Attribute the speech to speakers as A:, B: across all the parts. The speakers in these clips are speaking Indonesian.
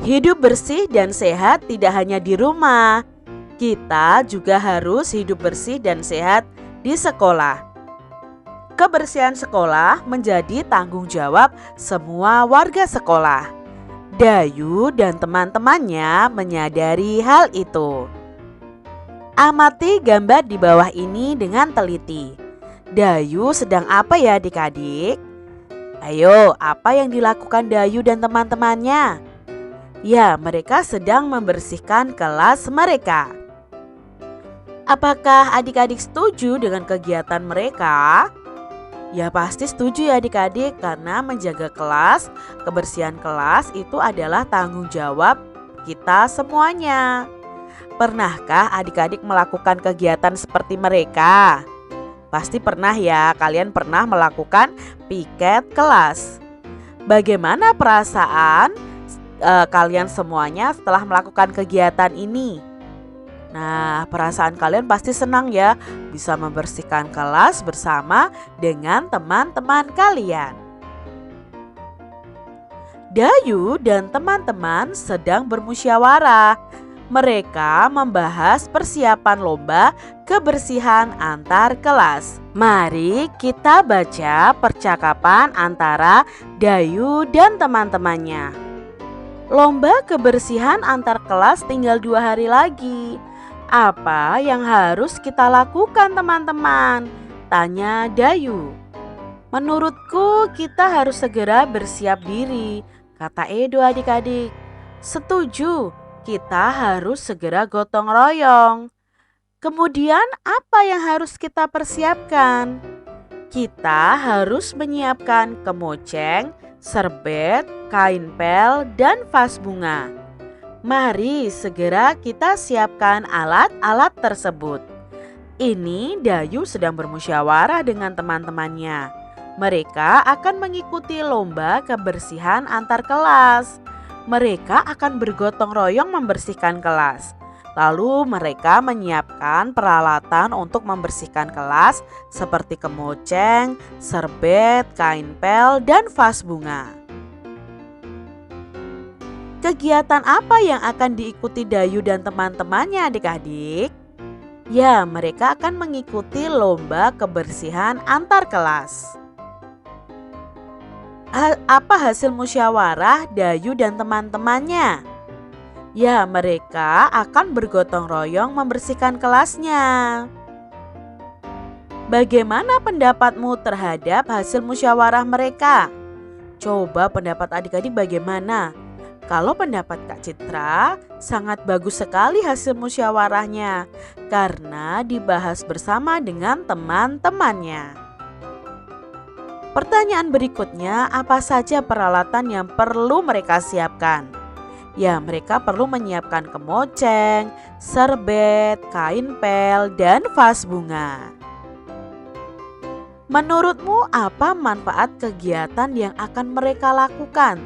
A: Hidup bersih dan sehat tidak hanya di rumah. Kita juga harus hidup bersih dan sehat di sekolah. Kebersihan sekolah menjadi tanggung jawab semua warga sekolah. Dayu dan teman-temannya menyadari hal itu. Amati gambar di bawah ini dengan teliti. Dayu sedang apa ya adik-adik? Ayo, apa yang dilakukan Dayu dan teman-temannya? Ya, mereka sedang membersihkan kelas mereka. Apakah adik-adik setuju dengan kegiatan mereka? Ya pasti setuju ya adik-adik, karena menjaga kelas, kebersihan kelas itu adalah tanggung jawab kita semuanya. Pernahkah adik-adik melakukan kegiatan seperti mereka? Pasti pernah ya, kalian pernah melakukan piket kelas. Bagaimana perasaan kalian semuanya setelah melakukan kegiatan ini? Nah, perasaan kalian pasti senang ya, bisa membersihkan kelas bersama dengan teman-teman kalian. Dayu dan teman-teman sedang bermusyawarah. Mereka membahas persiapan lomba kebersihan antar kelas. Mari kita baca percakapan antara Dayu dan teman-temannya. Lomba kebersihan antar kelas tinggal 2 hari lagi. Apa yang harus kita lakukan teman-teman? Tanya Dayu. Menurutku kita harus segera bersiap diri, kata Edo adik-adik. Setuju, kita harus segera gotong royong. Kemudian apa yang harus kita persiapkan? Kita harus menyiapkan kemoceng, serbet, kain pel, dan vas bunga. Mari segera kita siapkan alat-alat tersebut. Ini Dayu sedang bermusyawarah dengan teman-temannya. Mereka akan mengikuti lomba kebersihan antar kelas. Mereka akan bergotong royong membersihkan kelas. Lalu mereka menyiapkan peralatan untuk membersihkan kelas seperti kemoceng, serbet, kain pel, dan vas bunga. Kegiatan apa yang akan diikuti Dayu dan teman-temannya adik-adik? Ya, mereka akan mengikuti lomba kebersihan antar kelas. Apa hasil musyawarah Dayu dan teman-temannya? Ya, mereka akan bergotong royong membersihkan kelasnya. Bagaimana pendapatmu terhadap hasil musyawarah mereka? Coba pendapat adik-adik bagaimana? Kalau pendapat Kak Citra, sangat bagus sekali hasil musyawarahnya karena dibahas bersama dengan teman-temannya. Pertanyaan berikutnya, apa saja peralatan yang perlu mereka siapkan? Ya, mereka perlu menyiapkan kemoceng, serbet, kain pel, dan vas bunga. Menurutmu apa manfaat kegiatan yang akan mereka lakukan?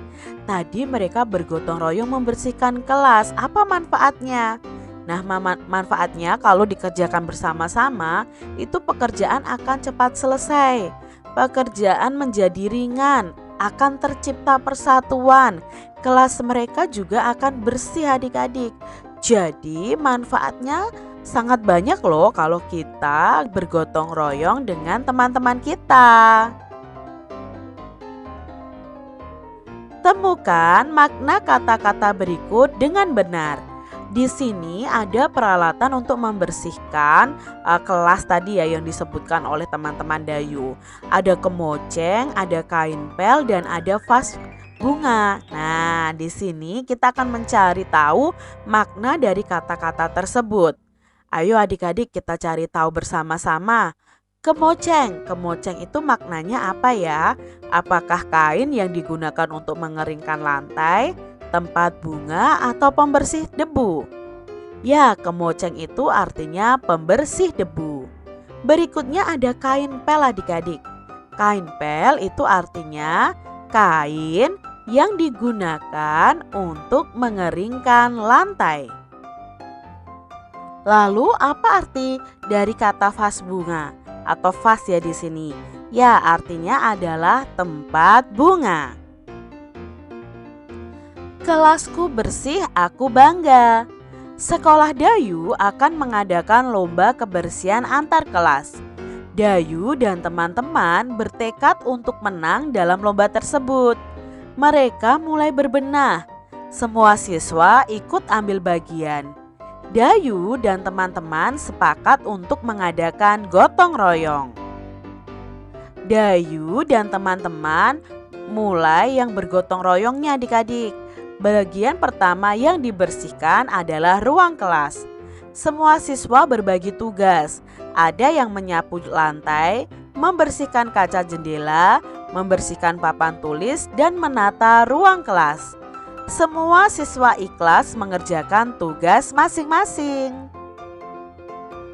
A: Tadi mereka bergotong royong membersihkan kelas. Apa manfaatnya? Nah, manfaatnya kalau dikerjakan bersama-sama, itu pekerjaan akan cepat selesai. Pekerjaan menjadi ringan, akan tercipta persatuan. Kelas mereka juga akan bersih adik-adik. Jadi manfaatnya sangat banyak loh kalau kita bergotong royong dengan teman-teman kita. Temukan makna kata-kata berikut dengan benar. Di sini ada peralatan untuk membersihkan kelas tadi ya yang disebutkan oleh teman-teman Dayu. Ada kemoceng, ada kain pel, dan ada vas bunga. Nah, di sini kita akan mencari tahu makna dari kata-kata tersebut. Ayo adik-adik kita cari tahu bersama-sama. Kemoceng itu maknanya apa ya? Apakah kain yang digunakan untuk mengeringkan lantai, tempat bunga, atau pembersih debu? Ya, kemoceng itu artinya pembersih debu. Berikutnya ada kain pel adik-adik. Kain pel itu artinya kain yang digunakan untuk mengeringkan lantai. Lalu apa arti dari kata vas bunga atau vas ya di sini? Ya, artinya adalah tempat bunga. Kelasku bersih, aku bangga. Sekolah Dayu akan mengadakan lomba kebersihan antar kelas. Dayu dan teman-teman bertekad untuk menang dalam lomba tersebut. Mereka mulai berbenah. Semua siswa ikut ambil bagian. Dayu dan teman-teman sepakat untuk mengadakan gotong royong. Dayu dan teman-teman mulai yang bergotong royongnya adik-adik. Bagian pertama yang dibersihkan adalah ruang kelas. Semua siswa berbagi tugas. Ada yang menyapu lantai, membersihkan kaca jendela, membersihkan papan tulis, dan menata ruang kelas. Semua siswa ikhlas mengerjakan tugas masing-masing.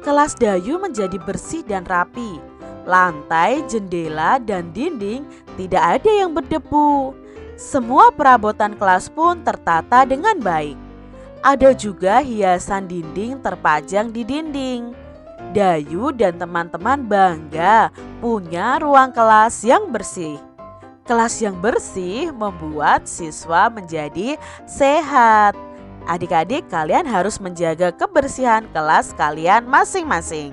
A: Kelas Dayu menjadi bersih dan rapi. Lantai, jendela, dan dinding tidak ada yang berdebu. Semua perabotan kelas pun tertata dengan baik. Ada juga hiasan dinding terpajang di dinding. Dayu dan teman-teman bangga punya ruang kelas yang bersih. Kelas yang bersih membuat siswa menjadi sehat. Adik-adik, kalian harus menjaga kebersihan kelas kalian masing-masing.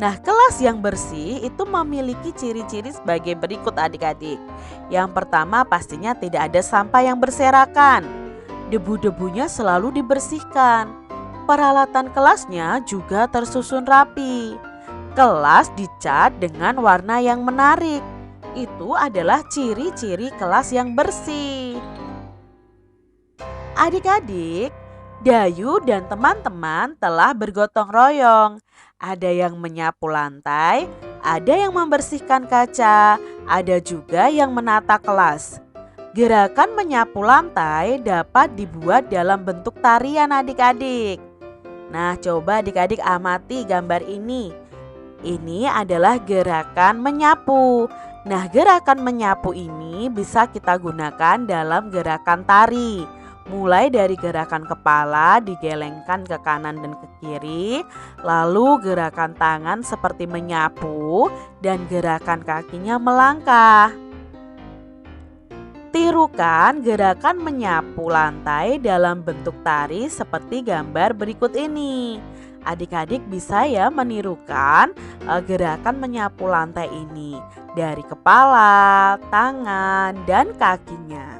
A: Nah, kelas yang bersih itu memiliki ciri-ciri sebagai berikut adik-adik. Yang pertama pastinya tidak ada sampah yang berserakan. Debu-debunya selalu dibersihkan. Peralatan kelasnya juga tersusun rapi. Kelas dicat dengan warna yang menarik. Itu adalah ciri-ciri kelas yang bersih. Adik-adik, Dayu dan teman-teman telah bergotong royong. Ada yang menyapu lantai, ada yang membersihkan kaca, ada juga yang menata kelas. Gerakan menyapu lantai dapat dibuat dalam bentuk tarian adik-adik. Nah, coba adik-adik amati gambar ini. Ini adalah gerakan menyapu. Nah, gerakan menyapu ini bisa kita gunakan dalam gerakan tari. Mulai dari gerakan kepala digelengkan ke kanan dan ke kiri, lalu gerakan tangan seperti menyapu dan gerakan kakinya melangkah. Tirukan gerakan menyapu lantai dalam bentuk tari seperti gambar berikut ini. Adik-adik bisa ya menirukan gerakan menyapu lantai ini dari kepala, tangan, dan kakinya.